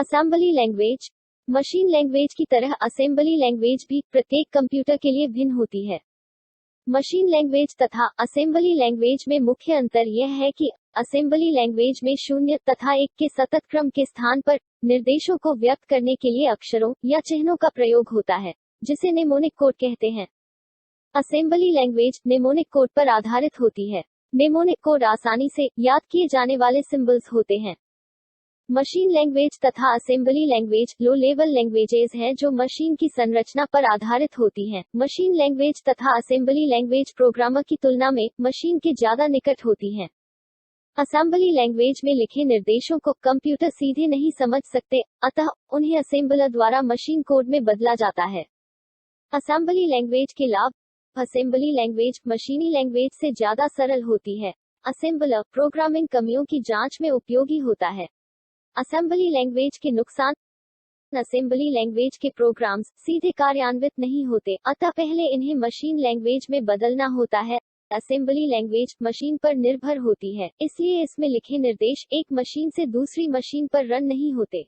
Assembly language. Machine language की तरह assembly language भी प्रत्येक कंप्यूटर के लिए भिन्न होती है। मशीन लैंग्वेज तथा असेंबली लैंग्वेज में मुख्य अंतर यह है कि असेंबली लैंग्वेज में 0 तथा 1 के सतत क्रम के स्थान पर निर्देशों को व्यक्त करने के लिए अक्षरों या चिन्हों का प्रयोग होता है, जिसे नेमोनिक कोड कहते हैं। असेंबली लैंग्वेज नेमोनिक कोड पर आधारित होती है। नेमोनिक कोड आसानी से याद किए जाने वाले सिंबल्स होते हैं। मशीन लैंग्वेज तथा assembly language low level languages हैं जो मशीन की संरचना पर आधारित होती हैं। मशीन लैंग्वेज तथा असेंबली लैंग्वेज प्रोग्रामर की तुलना में मशीन के ज्यादा निकट होती हैं। असेंबली लैंग्वेज में लिखे निर्देशों को कंप्यूटर सीधे नहीं समझ सकते, अतः उन्हें असेंबलर द्वारा मशीन कोड में बदला जाता है। असेंबली लैंग्वेज के लाभ। असेंबली लैंग्वेज मशीनी लैंग्वेज से ज्यादा सरल होती है। असेंबलर प्रोग्रामिंग कमियों की जांच में उपयोगी होता है। असेंबली लैंग्वेज के नुकसान। असेंबली लैंग्वेज के प्रोग्राम्स सीधे कार्यान्वित नहीं होते, अतः पहले इन्हें मशीन लैंग्वेज में बदलना होता है। असेंबली लैंग्वेज मशीन पर निर्भर होती है, इसलिए इसमें लिखे निर्देश एक मशीन से दूसरी मशीन पर रन नहीं होते।